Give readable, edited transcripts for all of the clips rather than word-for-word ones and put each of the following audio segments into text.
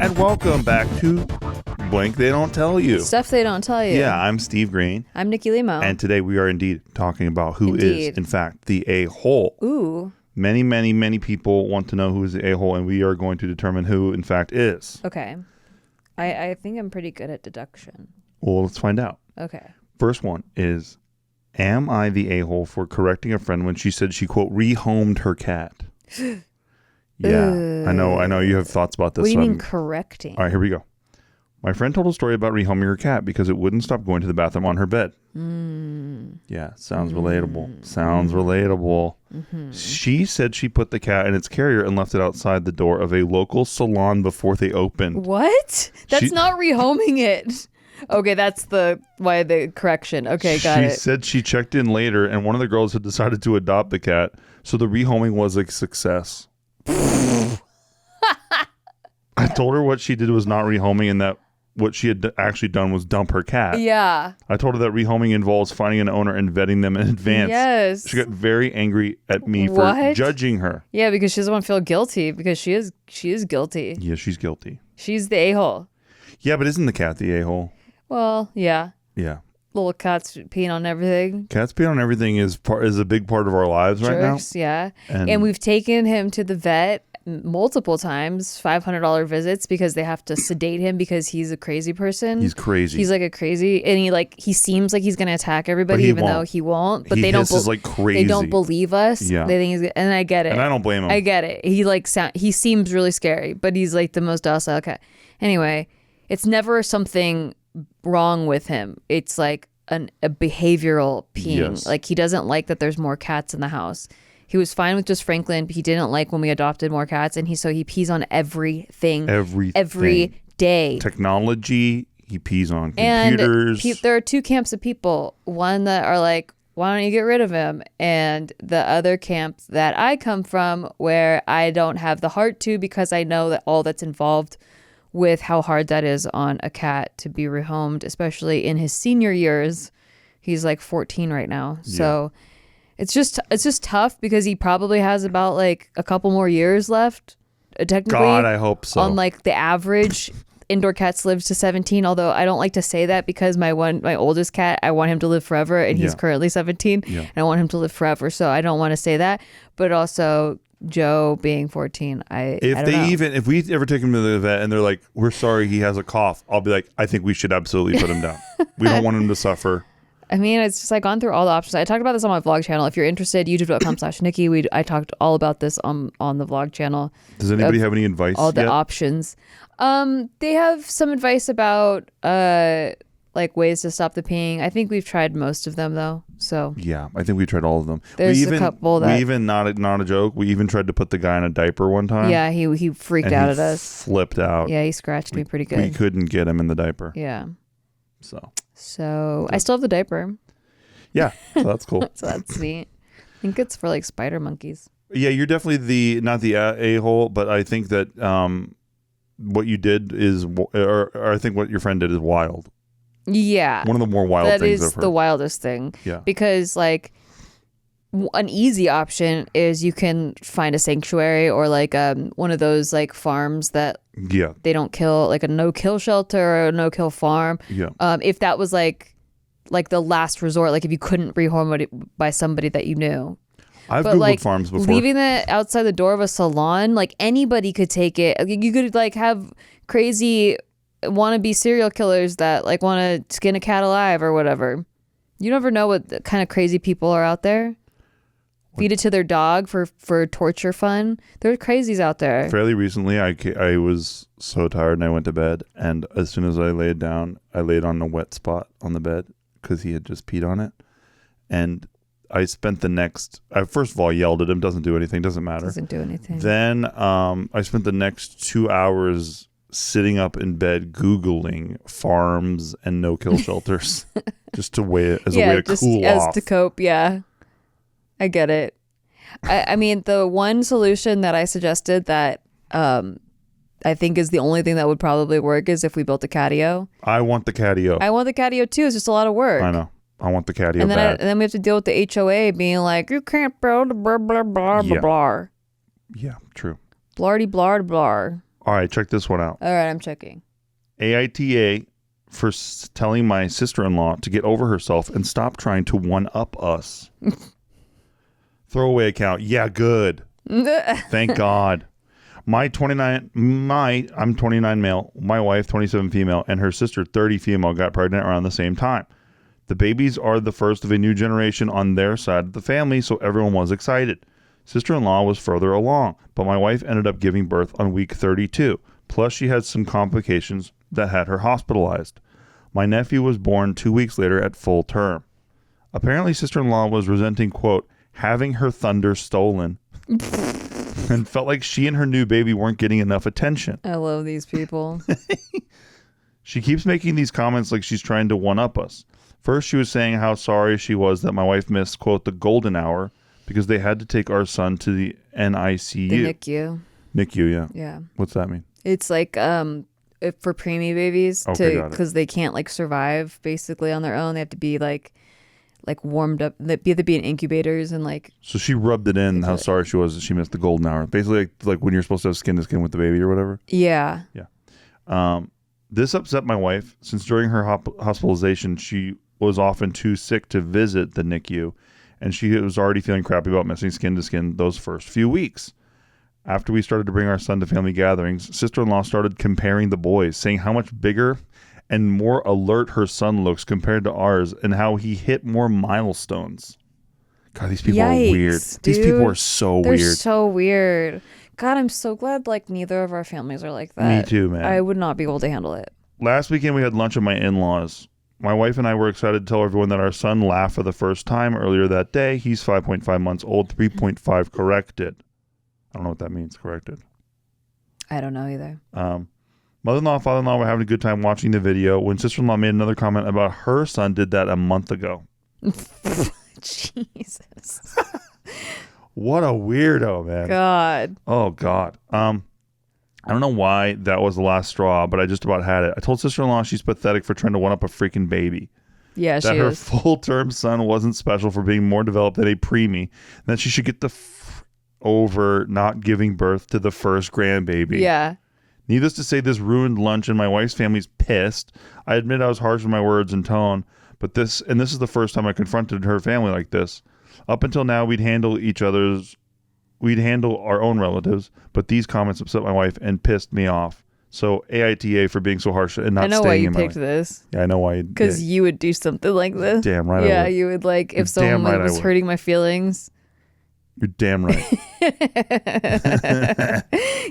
And welcome back to Blank They Don't Tell You. Stuff They Don't Tell You. Yeah, I'm Steve Green. I'm Nikki Limo. And today we are indeed talking about who is, in fact, the a-hole. Ooh. Many people want to know who is the a-hole, and we are going to determine who, in fact, is. Okay. I think I'm pretty good at deduction. Well, let's find out. Okay. First one is, am I the a-hole for correcting a friend when she said she, quote, rehomed her cat? Yeah, I know you have thoughts about this. What do you mean correcting? All right, here we go. My friend told a story about rehoming her cat because it wouldn't stop going to the bathroom on her bed. Yeah, sounds relatable. Sounds relatable. She said she put the cat in its carrier and left it outside the door of a local salon before they opened. What? That's not rehoming it. Okay, that's the correction. Okay, got it. She said she checked in later and one of the girls had decided to adopt the cat, so the rehoming was a success. I told her what she did was not rehoming and that what she had actually done was dump her cat. Yeah. I told her that rehoming involves finding an owner and vetting them in advance. Yes. She got very angry at me for judging her. Yeah, because she doesn't want to feel guilty because she is guilty. Yeah, she's guilty. She's the a-hole. Yeah, but isn't the cat the a-hole? Well, yeah. Yeah. Little cats peeing on everything. Cats peeing on everything is a big part of our lives right now. Yeah. And we've taken him to the vet multiple times, $500 visits, because they have to sedate him because he's a crazy person. He's crazy. He's like a crazy, and he seems like he's going to attack everybody, even though he won't. But he hisses like crazy. They don't believe us. Yeah. They think and I get it. And I don't blame him. I get it. He seems really scary, but he's like the most docile cat. Anyway, it's never something wrong with him. It's like a behavioral peeing. Yes. Like he doesn't like that there's more cats in the house. He was fine with just Franklin, but he didn't like when we adopted more cats, and he pees on everything. Every day. Technology, he pees on computers. And there are two camps of people. One that are like, why don't you get rid of him? And the other camp that I come from, where I don't have the heart to, because I know that all that's involved with how hard that is on a cat to be rehomed, especially in his senior years. He's like 14 right now. So it's just tough because he probably has about like a couple more years left. Technically, God, I hope so. On like the average, indoor cats lives to 17. Although I don't like to say that because my oldest cat, I want him to live forever, and he's currently 17, and I want him to live forever. So I don't want to say that. But also, Joe being 14, if we ever take him to the vet and they're like, we're sorry he has a cough, I'll be like, I think we should absolutely put him down. We don't want him to suffer. I mean, it's just like gone through all the options. I talked about this on my vlog channel. If you're interested, youtube.com/Nikki. I talked all about this on the vlog channel. Does anybody have any advice? All the options. They have some advice about like ways to stop the peeing. I think we've tried most of them though. So yeah, I think we tried all of them. There's a couple that not a joke. We even tried to put the guy in a diaper one time. Yeah, he freaked out at us. Flipped out. Yeah, he scratched me pretty good. We couldn't get him in the diaper. Yeah. So I still have the diaper. Yeah, so that's cool. So that's neat. I think it's for like spider monkeys. Yeah, you're definitely not the a-hole, but I think that what you did is, or I think what your friend did is wild. Yeah. One of the more wild things I've heard. That is the wildest thing. Yeah. Because like an easy option is you can find a sanctuary or like one of those like farms that they don't kill, like a no-kill shelter or a no-kill farm. Yeah. If that was like the last resort, like if you couldn't rehome it by somebody that you knew. I've Googled farms before. Leaving it outside the door of a salon, like anybody could take it. You could like have crazy wannabe serial killers that like want to skin a cat alive or whatever. You never know what kind of crazy people are out there. Feed it to their dog for torture fun. There are crazies out there. Fairly recently, I was so tired and I went to bed. And as soon as I laid down, I laid on a wet spot on the bed because he had just peed on it. And I spent the next, I first of all yelled at him. Doesn't do anything. Doesn't matter. Doesn't do anything. Then I spent the next 2 hours sitting up in bed Googling farms and no-kill shelters just to weigh it as a way to cool off. As to cope, yeah. I get it. I mean, the one solution that I suggested that I think is the only thing that would probably work is if we built a catio. I want the catio. I want the catio too. It's just a lot of work. I know. I want the catio and then bad. And then we have to deal with the HOA being like, you can't build blah, blah, blah, blah, blah. Yeah, true. Blardy, blar, blar. All right, check this one out. All right, I'm checking. AITA for telling my sister-in-law to get over herself and stop trying to one-up us. Throwaway account. Yeah, good. Thank God. I'm 29 male, my wife 27 female, and her sister 30 female got pregnant around the same time. The babies are the first of a new generation on their side of the family, so everyone was excited. Sister-in-law was further along, but my wife ended up giving birth on week 32. Plus, she had some complications that had her hospitalized. My nephew was born 2 weeks later at full term. Apparently, sister-in-law was resenting, quote, having her thunder stolen and felt like she and her new baby weren't getting enough attention. I love these people. She keeps making these comments like she's trying to one-up us. First, she was saying how sorry she was that my wife missed, quote, the golden hour because they had to take our son to the NICU. The NICU. NICU, yeah. Yeah. What's that mean? It's like for preemie babies, Okay, because they can't like survive basically on their own. They have to be like warmed up. They have to be in incubators and like. So she rubbed it in how sorry she was that she missed the golden hour. Basically, like when you're supposed to have skin to skin with the baby or whatever. Yeah. Yeah. This upset my wife since during her hospitalization she was often too sick to visit the NICU, and she was already feeling crappy about missing skin to skin those first few weeks. After we started to bring our son to family gatherings, sister-in-law started comparing the boys, saying how much bigger and more alert her son looks compared to ours and how he hit more milestones. God, these people are weird. Dude. These people are so They're weird. so weird. God, I'm so glad like neither of our families are like that. Me too, man. I would not be able to handle it. Last weekend we had lunch at my in-laws. My wife and I were excited to tell everyone that our son laughed for the first time earlier that day. He's 5.5 months old, 3.5 corrected. I don't know what that means, corrected. I don't know either. Mother-in-law and father-in-law were having a good time watching the video when sister-in-law made another comment about her son did that a month ago. Jesus. What a weirdo, man. God. Oh, God. I don't know why that was the last straw, but I just about had it. I told sister-in-law she's pathetic for trying to one-up a freaking baby. Yeah, that she her is. full-term son wasn't special for being more developed than a preemie, and that she should get the over not giving birth to the first grandbaby. Yeah. Needless to say, this ruined lunch, and my wife's family's pissed. I admit I was harsh with my words and tone, but this is the first time I confronted her family like this. Up until now, we'd handle our own relatives, but these comments upset my wife and pissed me off. So AITA for being so harsh and not staying in my life. I know why you picked this. Yeah, I know why. Because you would do something like this. Damn right. Yeah, I would. you would like if someone was hurting my feelings. You're damn right.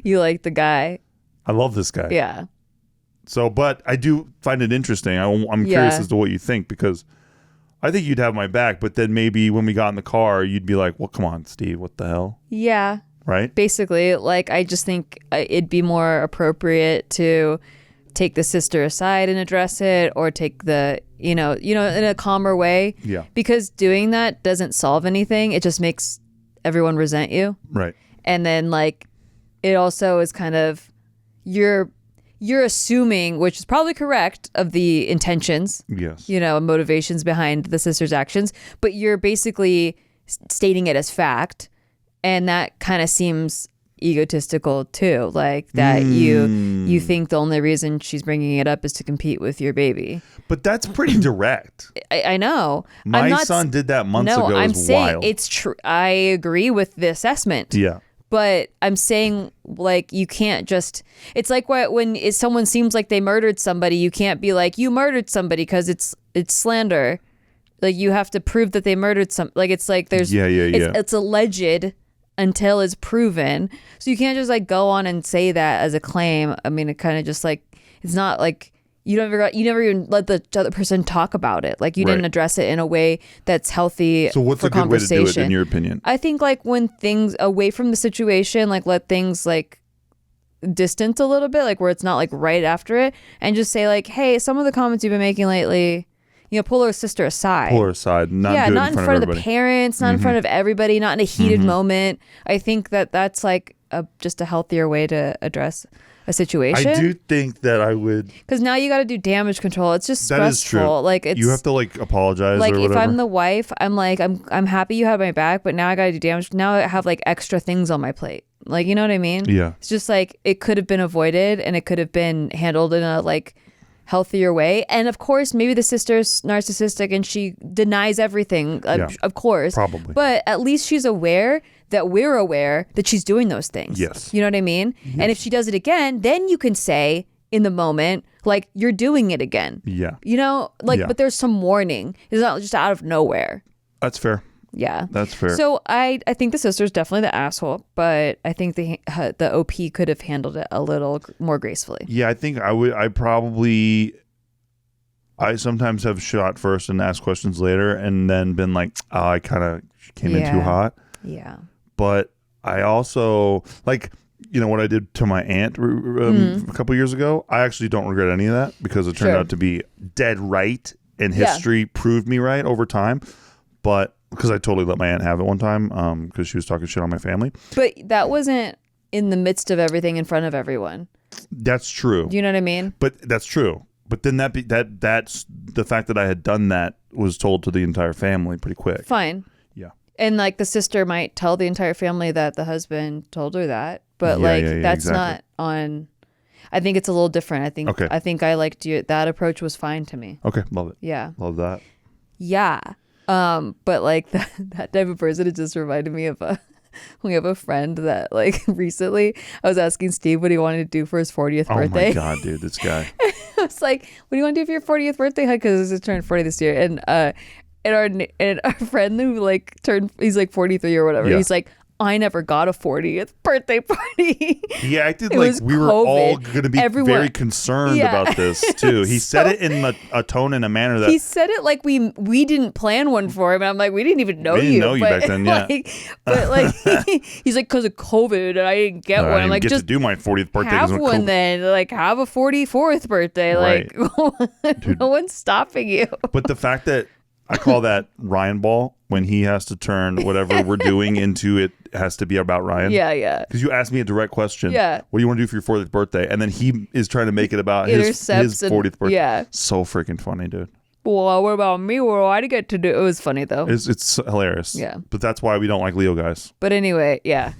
You like the guy. I love this guy. Yeah. So, but I do find it interesting. I'm curious as to what you think, because I think you'd have my back, but then maybe when we got in the car, you'd be like, well, come on, Steve, what the hell? Yeah. Right? Basically, like, I just think it'd be more appropriate to take the sister aside and address it, or take the, in a calmer way. Yeah. Because doing that doesn't solve anything. It just makes everyone resent you. Right. And then, like, it also is kind of, you're assuming, which is probably correct, of the intentions, yes, motivations behind the sister's actions, but you're basically stating it as fact, and that kind of seems egotistical too, like that you think the only reason she's bringing it up is to compete with your baby. But that's pretty direct. I know. My son did that months ago. No, I'm saying wild. It's true. I agree with the assessment. Yeah. But I'm saying, like, you can't just, it's like when someone seems like they murdered somebody, you can't be like, you murdered somebody, because it's slander. Like, you have to prove that they murdered like, it's like there's, it's alleged until it's proven. So you can't just like go on and say that as a claim. I mean, it kind of just like, it's not like, you never even let the other person talk about it. Like, you didn't address it in a way that's healthy. So what's for a good way to do it, in your opinion? I think like when things away from the situation, like let things like distance a little bit, like where it's not like right after it, and just say like, hey, some of the comments you've been making lately, pull her sister aside. Pull her aside. Not in front of the parents, not in front of everybody, not in a heated moment. I think that's like just a healthier way to address a situation. I do think that I would, because now you got to do damage control. It's just stressful. That is true. Like, you have to like apologize. Like, or whatever. If I'm the wife, I'm like, I'm happy you have my back, but now I got to do damage. Now I have like extra things on my plate. Like, you know what I mean? Yeah. It's just like it could have been avoided and it could have been handled in a like healthier way. And of course, maybe the sister's narcissistic and she denies everything. Of course. Probably. But at least she's aware that we're aware that she's doing those things. Yes. You know what I mean? Yes. And if she does it again, then you can say in the moment, like, you're doing it again. Yeah. You know, like, but there's some warning. It's not just out of nowhere. That's fair. Yeah. That's fair. So I think the sister's definitely the asshole, but I think the OP could have handled it a little more gracefully. Yeah, I think I sometimes have shot first and asked questions later and then been like, oh, I kind of came in too hot. Yeah. But I also, like, you know, what I did to my aunt a couple years ago, I actually don't regret any of that because it turned out to be dead right, and history proved me right over time. But because I totally let my aunt have it one time because she was talking shit on my family. But that wasn't in the midst of everything in front of everyone. That's true. Do you know what I mean? But that's true. But then that's the fact that I had done that was told to the entire family pretty quick. Fine. Yeah. And like the sister might tell the entire family that the husband told her that, but that's not on. I think it's a little different. I think I liked that approach was fine to me. Okay, love it. Yeah. Love that. Yeah. But like that type of person, it just reminded me of we have a friend that like recently I was asking Steve what he wanted to do for his 40th birthday. Oh my God, dude, this guy. I was like, what do you want to do for your 40th birthday? Because he's turned 40 this year. And our friend who like he's like 43 or whatever. Yeah. He's like, I never got a 40th birthday party. He acted like we were all going to be very concerned about this too. He said it in a tone and a manner that he said it like we didn't plan one for him. And I'm like, we didn't even know you. We didn't know you back then, yeah. But like, he's like, because of COVID, and I didn't get one. I'm like, just to do my 40th birthday. Have one then. Like, have a 44th birthday. Right. Like, no one's stopping you. But the fact that I call that Ryan ball when he has to turn whatever we're doing into it has to be about Ryan. Yeah, yeah. Because you asked me a direct question. Yeah. What do you want to do for your 40th birthday? And then he is trying to make it about his 40th birthday. Yeah. So freaking funny, dude. Well, what about me? What do I get to do? It was funny, though. It's hilarious. Yeah. But that's why we don't like Leo guys. But anyway, yeah.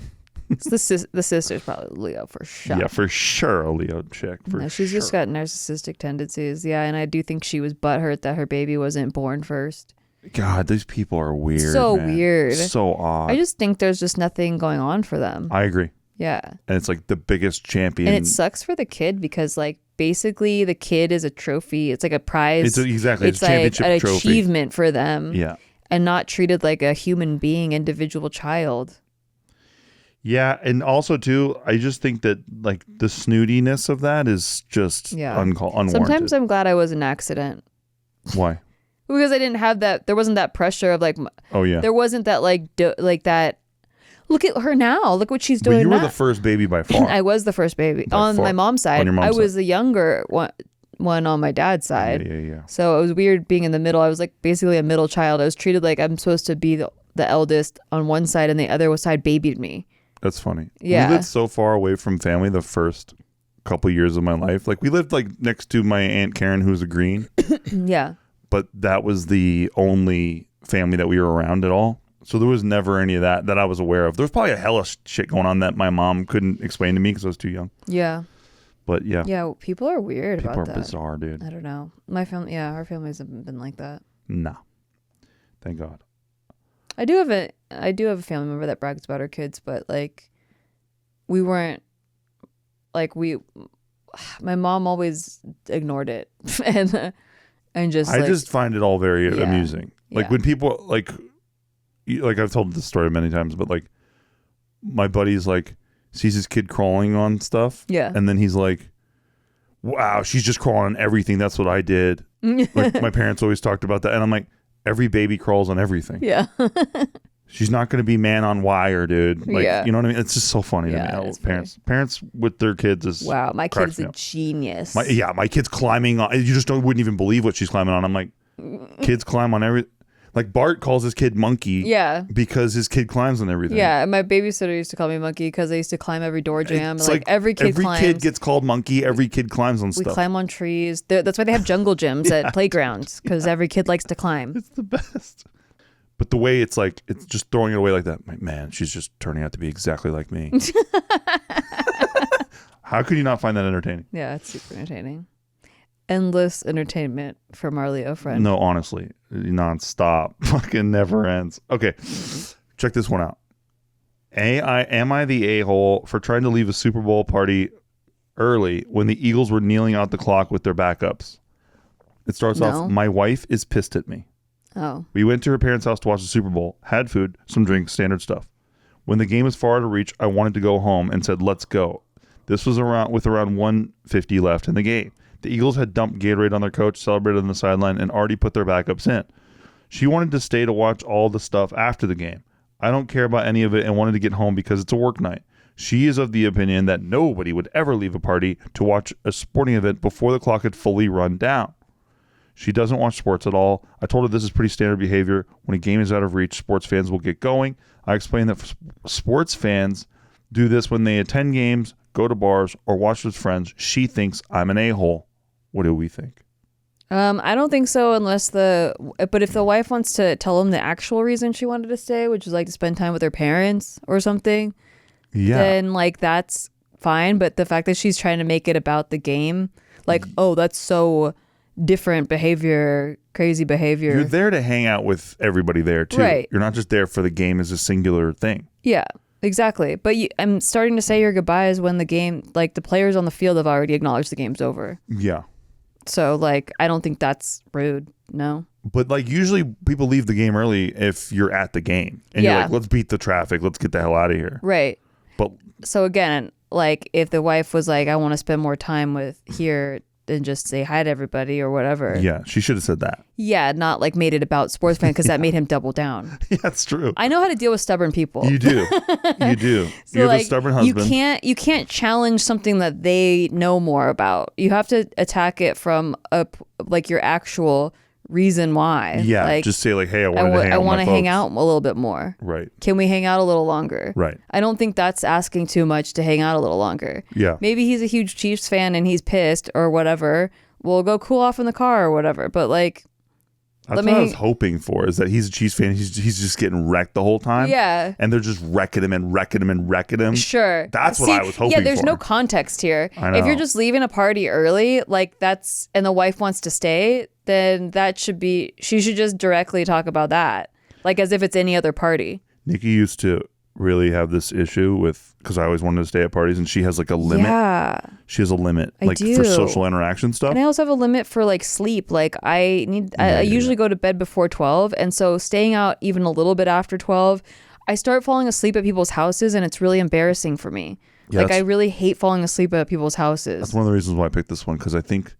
The sister's probably Leo for sure. Yeah, for sure a Leo chick. She's just got narcissistic tendencies. Yeah, and I do think she was butthurt that her baby wasn't born first. God, these people are weird. So weird. So odd. I just think there's just nothing going on for them. I agree. Yeah. And it's like the biggest champion. And it sucks for the kid because like basically the kid is a trophy. It's like a prize. It's like championship an trophy. Achievement for them. Yeah. And not treated like a human being, individual child. Yeah, and also too, I just think that like the snootiness of that is just unwarranted. Sometimes I'm glad I was an accident. Why? Because I didn't have that. There wasn't that pressure of like. Oh yeah. There wasn't that like that. Look at her now. Look what she's doing. But you were now. the first baby by far. I was the first baby on my mom's side. On your mom's I was side. the younger one on my dad's side. Yeah. So it was weird being in the middle. I was like basically a middle child. I was treated like I'm supposed to be the eldest on one side, and the other side babied me. That's funny. Yeah. We lived so far away from family the first couple years of my life. Like we lived like next to my Aunt Karen, who's a Green. Yeah. But that was the only family that we were around at all. So there was never any of that I was aware of. There was probably a hell of shit going on that my mom couldn't explain to me because I was too young. Yeah. But yeah. Yeah, people are weird about that. People are bizarre, dude. I don't know. My family, our family hasn't been like that. Nah. Thank God. I do have a family member that brags about her kids, but like we weren't like my mom always ignored it and just I just find it all very amusing. Like when people like I've told this story many times, but like my buddy's like sees his kid crawling on stuff. Yeah. And then he's like, wow, she's just crawling on everything. That's what I did. Like my parents always talked about that. And I'm like, every baby crawls on everything. Yeah. She's not going to be man on wire, dude. Like, you know what I mean? It's just so funny to me. Parents with their kids is wow. My kid's a genius. My kid's climbing on. You just wouldn't even believe what she's climbing on. I'm like, kids climb on every. Like Bart calls his kid Monkey. Yeah. Because his kid climbs on everything. Yeah. And my babysitter used to call me Monkey because I used to climb every door jam. It's like every kid climbs. Every kid gets called Monkey. Every kid climbs on stuff. We climb on trees. That's why they have jungle gyms at playgrounds because every kid likes to climb. It's the best. But the way it's like, it's just throwing it away like that. Man, she's just turning out to be exactly like me. How could you not find that entertaining? Yeah, it's super entertaining. Endless entertainment from our Leo friend. No, honestly, nonstop. Fucking never ends. Okay, check this one out. Am I the a-hole for trying to leave a Super Bowl party early when the Eagles were kneeling out the clock with their backups? It starts off, my wife is pissed at me. Oh. We went to her parents' house to watch the Super Bowl, had food, some drinks, standard stuff. When the game was far out of reach, I wanted to go home and said, let's go. This was around 150 left in the game. The Eagles had dumped Gatorade on their coach, celebrated on the sideline, and already put their backups in. She wanted to stay to watch all the stuff after the game. I don't care about any of it and wanted to get home because it's a work night. She is of the opinion that nobody would ever leave a party to watch a sporting event before the clock had fully run down. She doesn't watch sports at all. I told her this is pretty standard behavior. When a game is out of reach, sports fans will get going. I explained that sports fans do this when they attend games, go to bars, or watch with friends. She thinks I'm an a-hole. What do we think? I don't think so but if the wife wants to tell him the actual reason she wanted to stay, which is like to spend time with her parents or something, then like that's fine. But the fact that she's trying to make it about the game, like, oh, that's so different behavior, crazy behavior. You're there to hang out with everybody there too. Right. You're not just there for the game as a singular thing. Yeah, exactly. But I'm starting to say your goodbyes when the game, like the players on the field have already acknowledged the game's over. Yeah. So like, I don't think that's rude. No. But like usually people leave the game early if you're at the game and you're like, let's beat the traffic. Let's get the hell out of here. Right. But so again, like if the wife was like, I want to spend more time with here than just say hi to everybody or whatever. Yeah. She should have said that. Yeah. Not like made it about sports fan because that made him double down. Yeah, that's true. I know how to deal with stubborn people. You do. You do. So you're like, the stubborn husband. You can't challenge something that they know more about. You have to attack it from like your actual reason why. Yeah, like, just say like, hey, I want to hang out a little bit more. Right. Can we hang out a little longer? Right. I don't think that's asking too much to hang out a little longer. Yeah. Maybe he's a huge Chiefs fan and he's pissed or whatever. We'll go cool off in the car or whatever. But like, that's what I was hoping for, is that he's a Chiefs fan. He's just getting wrecked the whole time. Yeah. And they're just wrecking him and wrecking him and wrecking him. Sure. That's what I was hoping for. Yeah, there's no context here. I know. If you're just leaving a party early, like and the wife wants to stay, then she should just directly talk about that. Like as if it's any other party. Nikki used to really have this issue with, because I always wanted to stay at parties, and she has like a limit. Yeah. She has a limit, like do. for social interaction stuff. And I also have a limit for like sleep. Like I usually go to bed before 12. And so staying out even a little bit after 12, I start falling asleep at people's houses and it's really embarrassing for me. Yeah, like I really hate falling asleep at people's houses. That's one of the reasons why I picked this one, because I think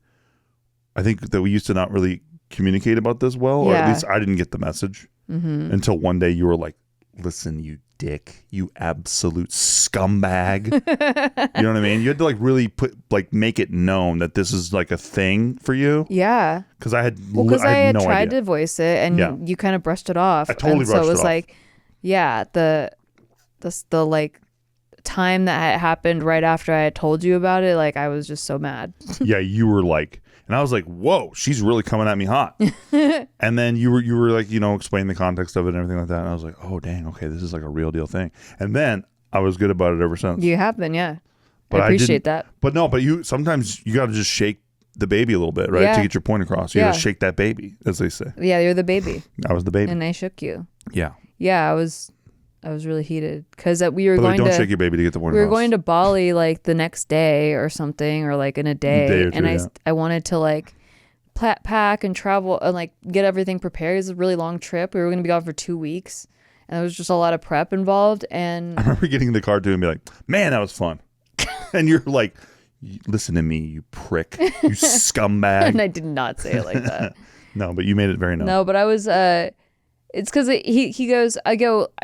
that we used to not really communicate about this well, or at least I didn't get the message until one day you were like, listen, you dick, you absolute scumbag. You know what I mean? You had to like really make it known that this is like a thing for you. Yeah. Because I had no tried idea. To voice it and you kind of brushed it off. I totally brushed it off. So it was like, yeah, the like time that had happened right after I had told you about it, like I was just so mad. Yeah, you were like, and I was like, whoa, she's really coming at me hot. And then you were like, explaining the context of it and everything like that. And I was like, oh, dang, okay, this is like a real deal thing. And then I was good about it ever since. You have been, yeah. But I appreciate that. But no, sometimes you got to just shake the baby a little bit, right? Yeah. To get your point across. You got to shake that baby, as they say. Yeah, you're the baby. I was the baby. And I shook you. Yeah. Yeah, I was really heated because we were don't shake your baby to get the point across. We were going to Bali like the next day or something, or like in a day. And I wanted to like pack and travel and like get everything prepared. It was a really long trip. We were going to be gone for 2 weeks, and there was just a lot of prep involved. And I remember getting in the car too and be like, man, that was fun. And you're like, listen to me, you prick, you scumbag. And I did not say it like that. No, but you made it very nice. No, but I was it's because he goes,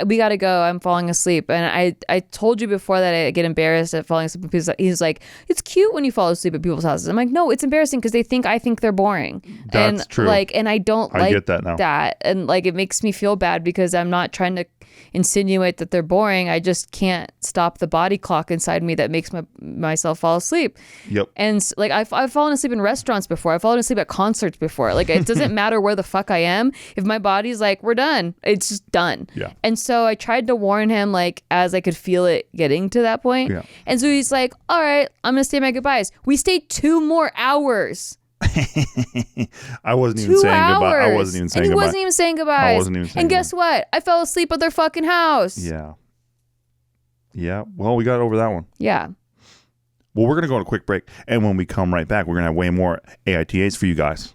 we gotta go, I'm falling asleep. And I told you before that I get embarrassed at falling asleep because he's like, it's cute when you fall asleep at people's houses. I'm like, no, it's embarrassing because I think they're boring. That's true. Like, and I don't like get that now. That. And like, it makes me feel bad because I'm not trying to insinuate that they're boring. I just can't stop the body clock inside me that makes myself fall asleep. Yep. And like I've fallen asleep in restaurants before. I've fallen asleep at concerts before. Like it doesn't matter where the fuck I am. If my body's like, we're done. It's just done. Yeah. And so I tried to warn him, like, as I could feel it getting to that point. Yeah. And so he's like, all right, I'm going to say my goodbyes. We stayed 2 more hours. I wasn't 2 even saying hours. goodbye. I wasn't even saying and he goodbye. wasn't even saying goodbyes. I wasn't even saying And guess what? I fell asleep at their fucking house. Yeah. Yeah. Well, we got over that one. Yeah. Well, we're going to go on a quick break. And when we come right back, we're going to have way more AITAs for you guys.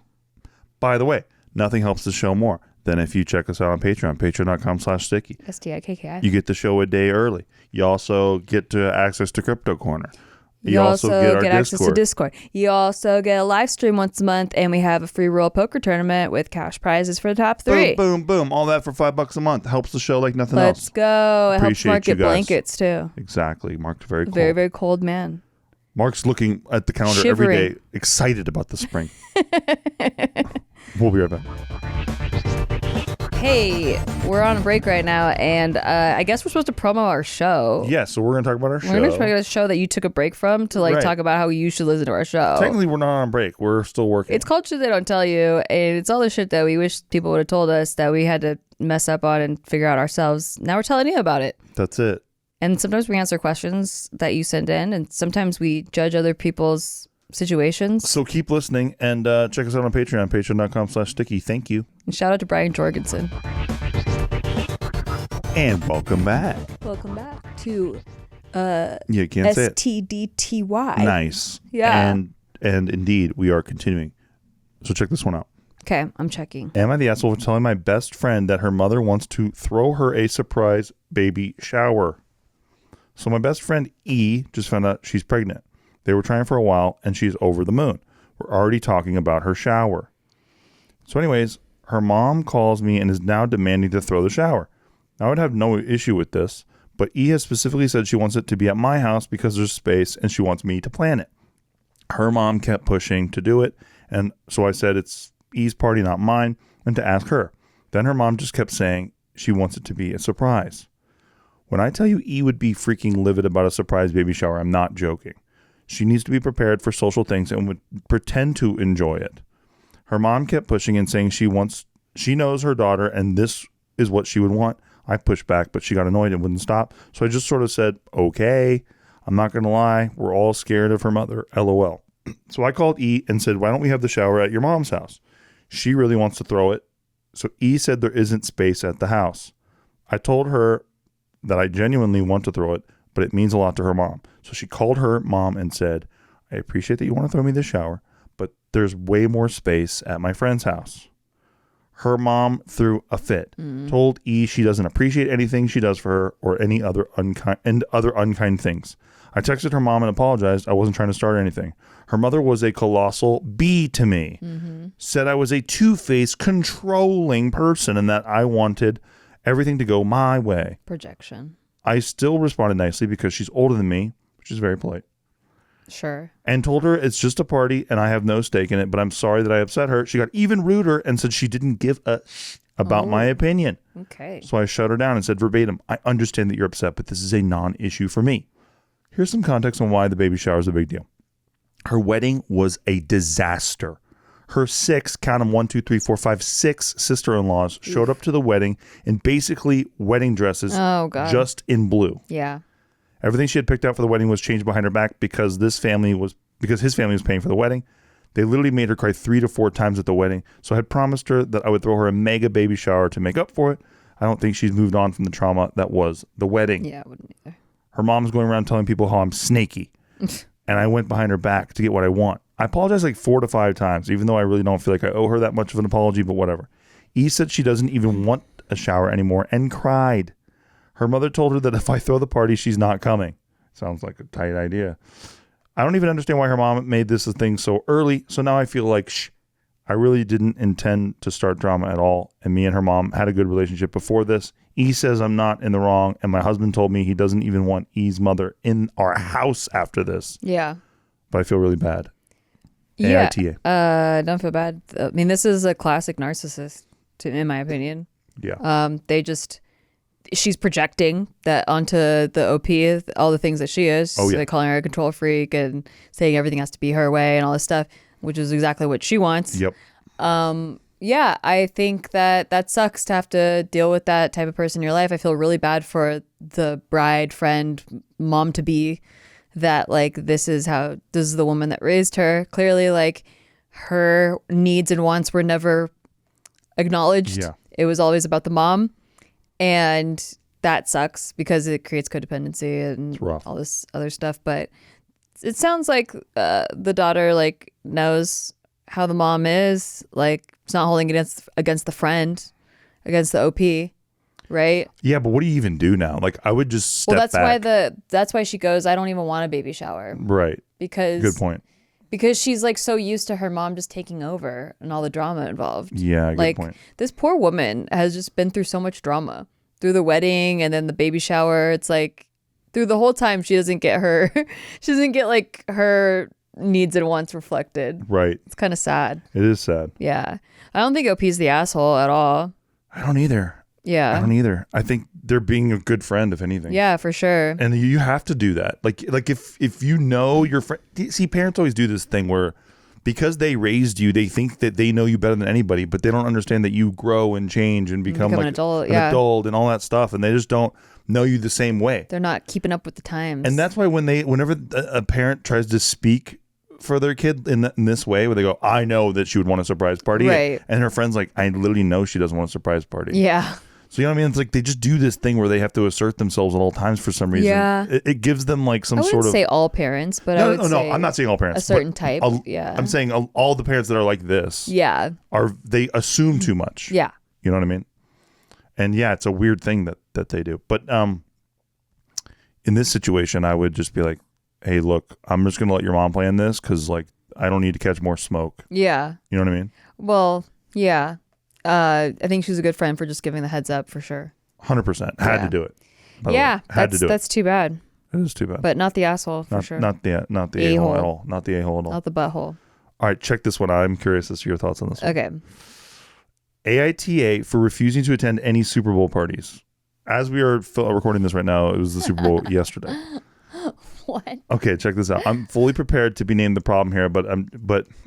By the way, nothing helps the show more than if you check us out on Patreon, patreon.com/sticky. STIKKI. You get the show a day early. You also get to access to Crypto Corner. You also get our access to Discord. You also get a live stream once a month, and we have a free roll poker tournament with cash prizes for the top 3. Boom, boom, boom. All that for $5 a month. Helps the show like nothing Let's else. go. It helps Appreciate Mark you get guys. blankets, too. Exactly. Mark's very cold. Very, very cold man. Mark's looking at the calendar Shivering. every day, excited about the spring. We'll be right back. Hey, we're on a break right now, and I guess we're supposed to promo our show. Yeah, so we're going to talk about our show. We're going to talk about a show that you took a break from to Right. talk about how you should listen to our show. Technically, we're not on break. We're still working. It's called Shit They Don't Tell You, and it's all the shit that we wish people would have told us that we had to mess up on and figure out ourselves. Now we're telling you about it. That's it. And sometimes we answer questions that you send in, and sometimes we judge other people's situations. So keep listening and check us out on Patreon, patreon.com/sticky. Thank you. And shout out to Brian Jorgensen. And welcome back. Welcome back to You can't say it. STDTY. Nice. Yeah. And indeed, we are continuing. So check this one out. Okay, I'm checking. Am I the asshole for telling my best friend that her mother wants to throw her a surprise baby shower? So my best friend E just found out she's pregnant. They were trying for a while, and she's over the moon. We're already talking about her shower. So anyways, her mom calls me and is now demanding to throw the shower. I would have no issue with this, but E has specifically said she wants it to be at my house because there's space and she wants me to plan it. Her mom kept pushing to do it, and so I said it's E's party, not mine, and to ask her. Then her mom just kept saying she wants it to be a surprise. When I tell you E would be freaking livid about a surprise baby shower, I'm not joking. She needs to be prepared for social things and would pretend to enjoy it. Her mom kept pushing and saying she knows her daughter and this is what she would want. I pushed back, but she got annoyed and wouldn't stop. So I just sort of said, okay, I'm not going to lie. We're all scared of her mother. LOL. So I called E and said, why don't we have the shower at your mom's house? She really wants to throw it. So E said there isn't space at the house. I told her that I genuinely want to throw it, but it means a lot to her mom. So she called her mom and said, I appreciate that you want to throw me the shower, but there's way more space at my friend's house. Her mom threw a fit, told E she doesn't appreciate anything she does for her or any other unkind things. I texted her mom and apologized. I wasn't trying to start anything. Her mother was a colossal B to me. Said I was a two-faced, controlling person and that I wanted everything to go my way. Projection. I still responded nicely because she's older than me, which is very polite. Sure. And told her it's just a party and I have no stake in it, but I'm sorry that I upset her. She got even ruder and said she didn't give a about my opinion. Okay. So I shut her down and said verbatim, I understand that you're upset, but this is a non-issue for me. Here's some context on why the baby shower is a big deal. Her wedding was a disaster. Her six, count them 1, 2, 3, 4, 5, 6 sister-in-laws showed up to the wedding in basically wedding dresses, Oh, God. just in blue. Yeah. Everything she had picked out for the wedding was changed behind her back because his family was paying for the wedding. They literally made her cry 3 to 4 times at the wedding. So I had promised her that I would throw her a mega baby shower to make up for it. I don't think she's moved on from the trauma that was the wedding. Yeah, I wouldn't either. Her mom's going around telling people how I'm snaky. And I went behind her back to get what I want. I apologized like 4 to 5 times, even though I really don't feel like I owe her that much of an apology, but whatever. E said she doesn't even want a shower anymore and cried. Her mother told her that if I throw the party, she's not coming. Sounds like a tight idea. I don't even understand why her mom made this a thing so early. So now I feel like, I really didn't intend to start drama at all. And me and her mom had a good relationship before this. E says I'm not in the wrong. And my husband told me he doesn't even want E's mother in our house after this. Yeah. But I feel really bad. Yeah. AITA. Don't feel bad. I mean, this is a classic narcissist, in my opinion. Yeah. She's projecting that onto the OP, all the things that she is. Oh, yeah. Like calling her a control freak and saying everything has to be her way and all this stuff, which is exactly what she wants. Yep. yeah, I think that sucks to have to deal with that type of person in your life. I feel really bad for the bride, friend, mom to be, that like this is the woman that raised her. Clearly, like her needs and wants were never acknowledged. Yeah. It was always about the mom, and that sucks because it creates codependency and all this other stuff. But it sounds like the daughter like knows how the mom is, like it's not holding it against the friend, against the OP, right? Yeah, but what do you even do now? Like I would just step back. That's why she goes, I don't even want a baby shower. Right. Because good point. Because she's like so used to her mom just taking over and all the drama involved. Yeah, good like, point. This poor woman has just been through so much drama through the wedding and then the baby shower. It's like through the whole time she doesn't get like her needs and wants reflected. Right. It's kind of sad. It is sad. Yeah. I don't think OP's the asshole at all. I don't either. Yeah. I don't either. I think they're being a good friend, if anything. Yeah, for sure. And you have to do that. Like if you know your friend, see, parents always do this thing where because they raised you, they think that they know you better than anybody, but they don't understand that you grow and change and become like an adult and all that stuff. And they just don't know you the same way. They're not keeping up with the times. And that's why whenever a parent tries to speak for their kid in this way, where they go, I know that she would want a surprise party. Right. And her friend's like, I literally know she doesn't want a surprise party. Yeah. So you know what I mean? It's like they just do this thing where they have to assert themselves at all times for some reason. Yeah. It gives them like some I sort wouldn't of... say all parents, but I would say... No, I'm not saying all parents. A certain type, yeah. I'm saying all the parents that are like this yeah. They assume too much. Yeah. You know what I mean? And yeah, it's a weird thing that they do. But in this situation, I would just be like, hey, look, I'm just going to let your mom play in this because like I don't need to catch more smoke. Yeah. You know what I mean? Well, yeah. I think she's a good friend for just giving the heads up for sure. 100%. Had to do it. Yeah, that's too bad. It is too bad. But not the asshole for sure. Not the a-hole at all. Not the a-hole at all. Not the butthole. All right, check this one out. I'm curious as to your thoughts on this one. Okay. AITA for refusing to attend any Super Bowl parties. As we are recording this right now, it was the Super Bowl yesterday. What? Okay, check this out. I'm fully prepared to be named the problem here, but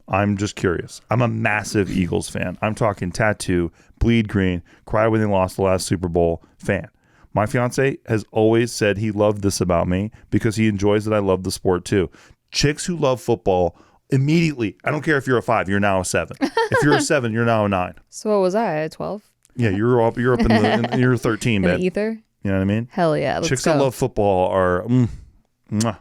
I'm just curious. I'm a massive Eagles fan. I'm talking tattoo, bleed green, cry when they lost the last Super Bowl fan. My fiance has always said he loved this about me because he enjoys that I love the sport too. Chicks who love football immediately, I don't care if you're a 5, you're now a 7. If you're a 7, you're now a 9. So what was I, 12? Yeah, you're up you're 13, in man. the ether? You know what I mean? Hell yeah, let's Chicks go. that love football are mwah,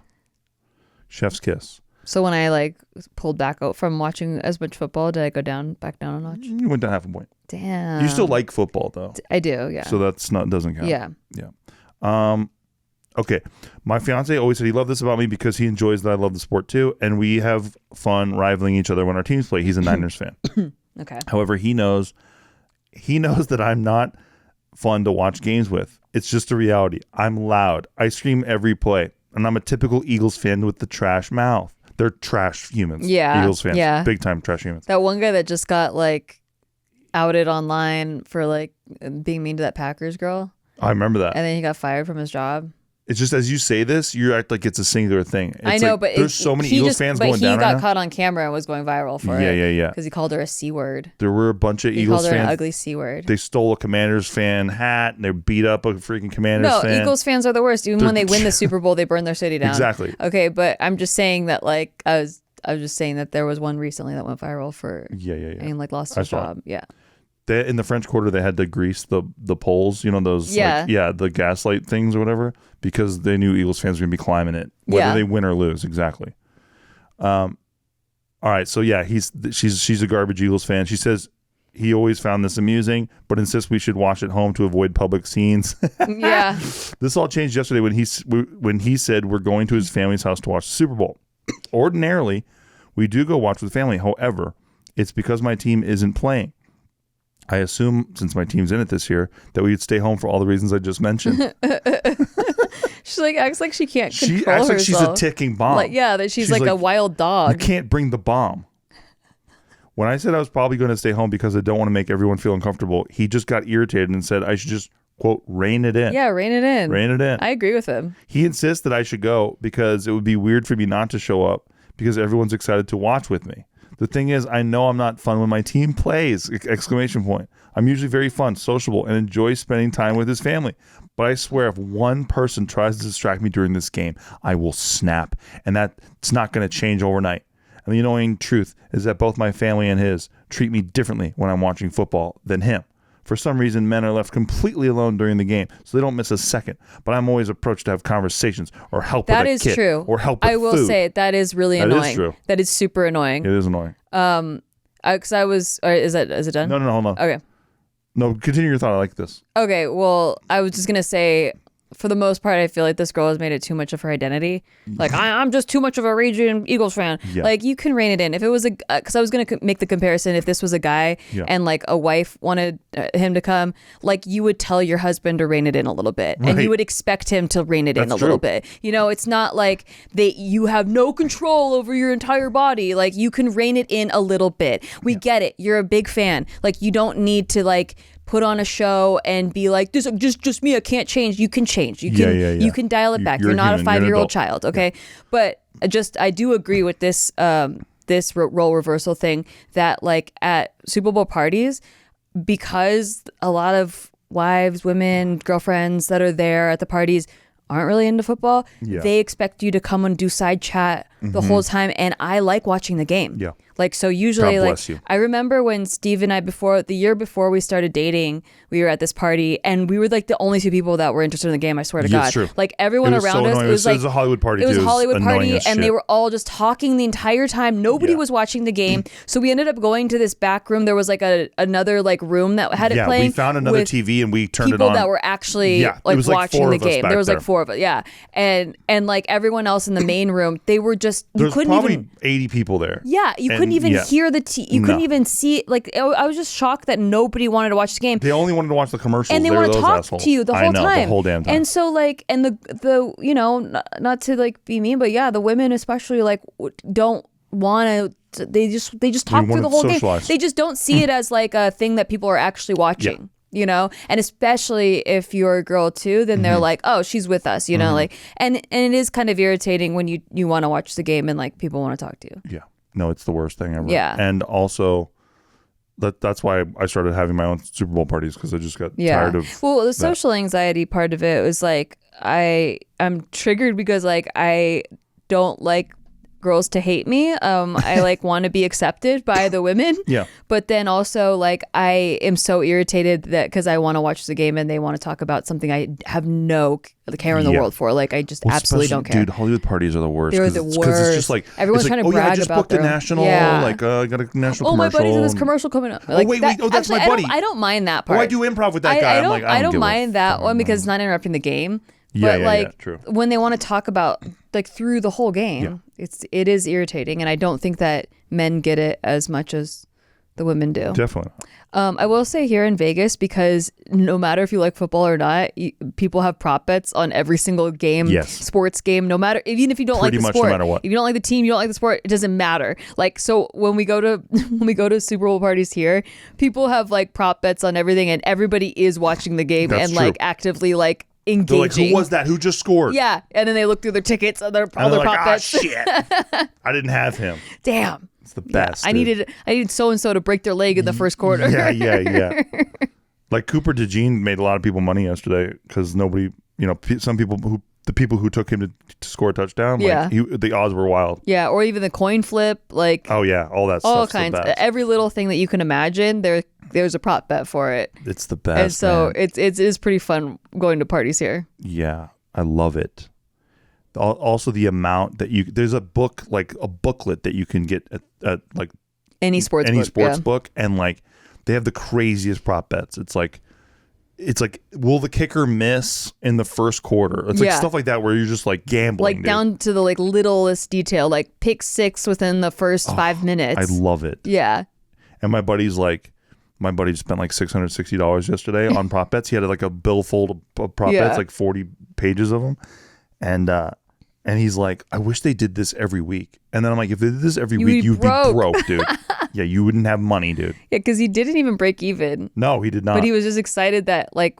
chef's kiss. So when I like pulled back out from watching as much football, did I go back down a notch? You went down half a point. Damn. You still like football though. I do, yeah. So doesn't count. Yeah. Yeah. Okay. My fiance always said he loved this about me because he enjoys that I love the sport too, and we have fun rivaling each other when our teams play. He's a Niners fan. Okay. However, he knows that I'm not fun to watch games with. It's just a reality. I'm loud. I scream every play, and I'm a typical Eagles fan with the trash mouth. They're trash humans. Yeah. Eagles fans. Yeah. Big time trash humans. That one guy that just got like outed online for like being mean to that Packers girl. I remember that. And then he got fired from his job. It's just as you say this, you act like it's a singular thing. It's I know, like, but there's so many Eagles fans going down right now. He got caught on camera and was going viral for it. Yeah. Because he called her a C word. There were a bunch of Eagles fans. He called her fans. an ugly C word. They stole a Commanders fan hat and they beat up a freaking Commanders fan. No, Eagles fans are the worst. Even when they win the Super Bowl, they burn their city down. Exactly. Okay, but I'm just saying that like I was just saying that there was one recently that went viral for and like lost his job. Yeah. In the French Quarter, they had to grease the poles, you know, those, the gaslight things or whatever, because they knew Eagles fans were going to be climbing it, whether they win or lose. Exactly. All right. So, yeah, she's a garbage Eagles fan. She says he always found this amusing, but insists we should watch at home to avoid public scenes. Yeah. This all changed yesterday when he said we're going to his family's house to watch the Super Bowl. Ordinarily, we do go watch with family. However, it's because my team isn't playing. I assume, since my team's in it this year, that we would stay home for all the reasons I just mentioned. She like acts like she can't control herself. She acts like she's a ticking bomb. Like, yeah, that she's like a wild dog. You can't bring the bomb. When I said I was probably going to stay home because I don't want to make everyone feel uncomfortable, he just got irritated and said I should just, quote, rein it in. Yeah, rein it in. Rein it in. I agree with him. He insists that I should go because it would be weird for me not to show up because everyone's excited to watch with me. The thing is, I know I'm not fun when my team plays! Exclamation point. I'm usually very fun, sociable, and enjoy spending time with his family. But I swear, if one person tries to distract me during this game, I will snap. And that's not going to change overnight. And the annoying truth is that both my family and his treat me differently when I'm watching football than him. For some reason, men are left completely alone during the game, so they don't miss a second. But I'm always approached to have conversations or help with a kid. That is true. Or help with food. I will say that is really annoying. That is true. That is super annoying. It is annoying. Because I was... is it done? No, hold on. Okay. No, continue your thought. I like this. Okay, well, I was just going to say... For the most part, I feel like this girl has made it too much of her identity. Like, I'm just too much of a raging Eagles fan. Yeah. Like, you can rein it in. If it was because I was going to make the comparison, if this was a guy and like a wife wanted him to come, like you would tell your husband to rein it in a little bit. Right. And you would expect him to rein it in a little bit. You know, it's not like you have no control over your entire body. Like, you can rein it in a little bit. We get it. You're a big fan. Like, you don't need to like put on a show and be like, this just me, I can't change. You can change. You can you can dial it back. You're not a 5-year-old child, okay? Yeah. But I do agree with this this role reversal thing that like at Super Bowl parties, because a lot of wives, women, girlfriends that are there at the parties aren't really into football, they expect you to come and do side chat the whole time, and I like watching the game. Yeah. Like, so usually, God bless you. I remember when Steve and I, the year before we started dating, we were at this party, and we were like the only two people that were interested in the game, I swear to God. True. Like, everyone around us, it was like... It was a Hollywood party, It was a Hollywood party, and they were all just talking the entire time. Nobody was watching the game. So we ended up going to this back room. There was like another like room that had it playing. Yeah, we found another TV, and we turned it on. People that were actually like watching the game. There was like 4 of us, and like everyone else in the main room, they were just... There's probably 80 people there. Yeah, you couldn't even hear the you couldn't even see it. Like, I was just shocked that nobody wanted to watch the game. They only wanted to watch the commercials. And they want to talk to you the whole time. The whole damn time. And so like, and the you know, not to like be mean, but the women especially like don't want to, they just talk through the whole game. They just don't see it as like a thing that people are actually watching. Yeah. You know, and especially if you're a girl too, then they're like, oh, she's with us, you know, like, and it is kind of irritating when you want to watch the game and like people want to talk to you. Yeah. No, it's the worst thing ever. Yeah. And also that's why I started having my own Super Bowl parties, because I just got tired of the social anxiety part of it was like, I'm triggered because like I don't like girls to hate me. I like want to be accepted by the women. Yeah. But then also like I am so irritated that because I want to watch the game and they want to talk about something I have no care in the world for. Like I just absolutely don't care. Dude, Hollywood parties are the worst. They're the worst. Because it's just like everyone's trying to brag I just about booked a national. Like I got a national commercial. My buddy's in this commercial coming up. Like, wait. That's my buddy. I don't mind that part. I do improv with that guy. I don't mind that one because it's not interrupting the game. But true. When they want to talk about like through the whole game, it is irritating, and I don't think that men get it as much as the women do. Definitely. I will say here in Vegas, because no matter if you like football or not, people have prop bets on every single game, sports game, no matter, even if you don't like the sport, no matter what. If you don't like the team, you don't like the sport, it doesn't matter. Like, so when we go to Super Bowl parties here, people have like prop bets on everything, and everybody is watching the game. That's true. Like actively like engaging. Like, who was that? Who just scored? Yeah. And then they look through their tickets and all their prop bets. Shit. I didn't have him. Damn. It's the best. Yeah, I needed so-and-so to break their leg in the first quarter. Yeah. Like Cooper DeJean made a lot of people money yesterday because nobody, the people who took him to score a touchdown, the odds were wild. Yeah, or even the coin flip, like all that stuff. All kinds. Every little thing that you can imagine, there's a prop bet for it. It's the best. And so it is pretty fun going to parties here. Yeah, I love it. Also, the amount that there's a booklet that you can get at like any sports book, and like they have the craziest prop bets. It's like will the kicker miss in the first quarter? It's like stuff like that where you're just like gambling, like down to the like littlest detail, like pick 6 within the first 5 minutes. I love it. Yeah. And my buddy spent like $660 yesterday on prop bets. He had like a billfold of prop bets, like 40 pages of them, and he's like, I wish they did this every week. And then I'm like, if they did this every week, you'd be broke, dude. Yeah, you wouldn't have money, dude. Yeah, because he didn't even break even. No, he did not. But he was just excited that like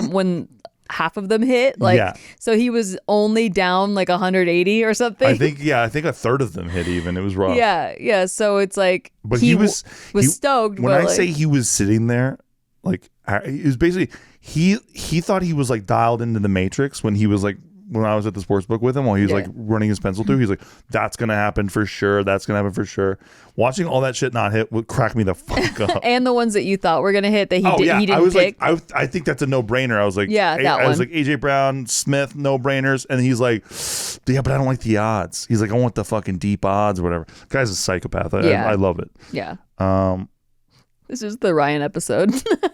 when half of them hit. Like, Yeah. so he was only down like 180 or something. I think a third of them hit even. It was rough. Yeah. So it's like, But he was stoked. When but I like, say he was sitting there, like, it was basically, he thought he was like dialed into the Matrix when I was at the sports book with him while he was like running his pencil through. He's like, that's going to happen for sure. That's going to happen for sure. Watching all that shit not hit would crack me the fuck up. and the ones that you thought were going to hit that he didn't pick. Like, I think that's a no-brainer. I was like, I was like, AJ Brown, Smith, no-brainers. And he's like, yeah, but I don't like the odds. He's like, I want the fucking deep odds or whatever. Guy's a psychopath. I love it. Yeah. This is the Ryan episode.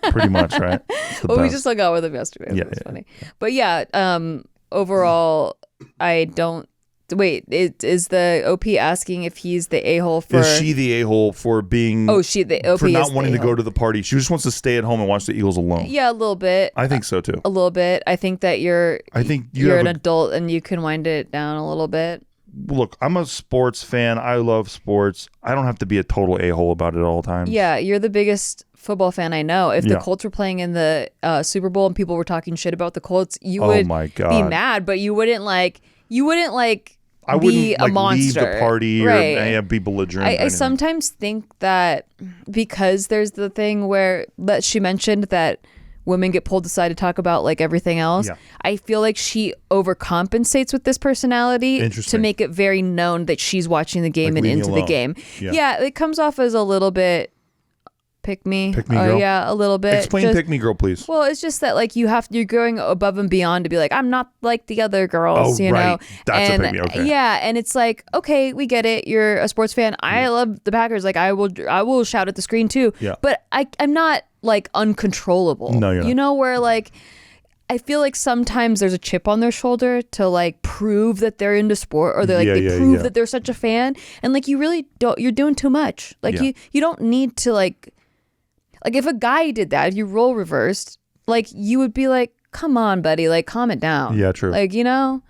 Pretty much, right? Well, we just hung out with him yesterday. So it's funny. But yeah, overall, I don't. Wait, is the OP asking if he's the a-hole for? Is she the a-hole for being? Oh, the OP for not is wanting to go to the party. She just wants to stay at home and watch the Eagles alone. Yeah, a little bit. I think so too. A little bit. I think that you're an adult and you can wind it down a little bit. Look, I'm a sports fan. I love sports. I don't have to be a total a-hole about it all the time. Yeah, you're the biggest football fan I know. If the Colts were playing in the Super Bowl and people were talking shit about the Colts, you would be mad, but you wouldn't I be wouldn't a monster. Leave the party or be belligerent. I sometimes think that because there's the thing where that she mentioned that women get pulled aside to talk about like everything else. Yeah. I feel like she overcompensates with this personality to make it very known that she's watching the game and into the game. Yeah, it comes off as a little bit pick me girl. Yeah, a little bit. Explain pick me girl, please. Well, it's just that like you're going above and beyond to be like, I'm not like the other girls, you know. That's a pick me, okay. Yeah, and it's like, okay, we get it. You're a sports fan. I love the Packers. Like I will shout at the screen too. Yeah. But I'm not like uncontrollable. No, you're not. You know, where like I feel like sometimes there's a chip on their shoulder to like prove that they're into sport or they prove that they're such a fan. And like you really don't, you're doing too much. Like you don't need to like if a guy did that, if you role reversed, like you would be like, come on, buddy, like calm it down. Yeah, true. Like, you know,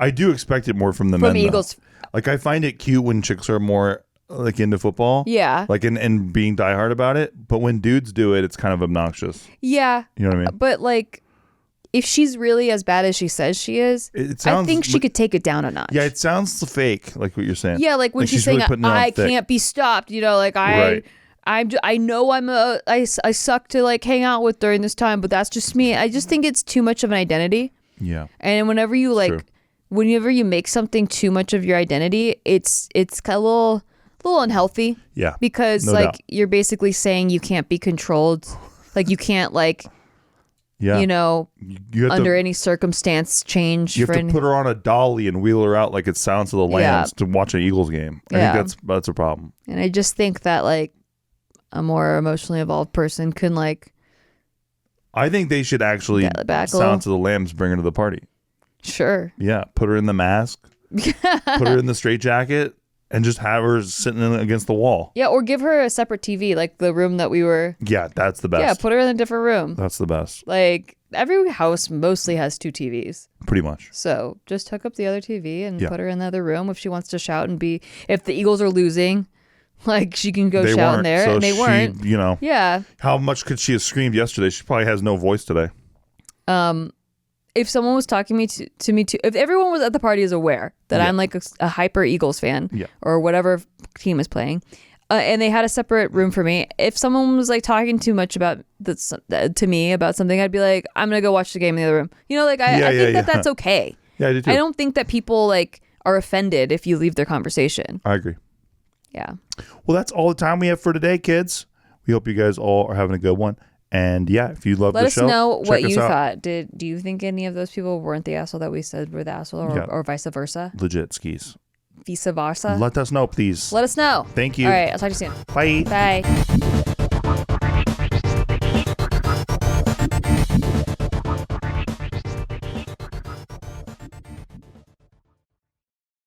I do expect it more from the men. From Eagles. Though. Like I find it cute when chicks are more like into football. Yeah. Like and being diehard about it. But when dudes do it, it's kind of obnoxious. Yeah. You know what I mean? But like, if she's really as bad as she says she is, I think she could take it down a notch. Yeah, it sounds fake, like what you're saying. Yeah, like when she's saying, really I can't be stopped, you know, like I know I suck to like hang out with during this time, but that's just me. I just think it's too much of an identity. Yeah. And whenever you whenever you make something too much of your identity, it's kind of a little unhealthy. Yeah. Because you're basically saying you can't be controlled. Like you can't you know, you under any circumstance change. You have to put her on a dolly and wheel her out like it's Sounds of the Lambs to watch an Eagles game. I think that's a problem. And I just think that like a more emotionally evolved person can like. I think they should actually Sounds of the Lambs bring her to the party. Sure. Yeah, put her in the mask, put her in the straitjacket, and just have her sitting against the wall. Yeah, or give her a separate TV, like the room that we were. Yeah, that's the best. Yeah, put her in a different room. That's the best. Like every house mostly has 2 TVs. Pretty much. So just hook up the other TV and put her in the other room if she wants to shout and be. If the Eagles are losing. Like she can go shout in there, and they weren't. You know, yeah. How much could she have screamed yesterday? She probably has no voice today. If someone was talking to me, if everyone was at the party is aware that I'm like a hyper Eagles fan, or whatever team is playing, and they had a separate room for me. If someone was like talking too much about to me about something, I'd be like, I'm gonna go watch the game in the other room. You know, like I think that's okay. Yeah, I do too. I don't think that people like are offended if you leave their conversation. I agree. Yeah. Well, that's all the time we have for today, kids. We hope you guys all are having a good one. And yeah, if you love the show, let us know what you thought. Do you think any of those people weren't the asshole that we said were the asshole, or vice versa? Legit skis. Vice versa. Let us know, please. Let us know. Thank you. All right, I'll talk to you soon. Bye. Bye.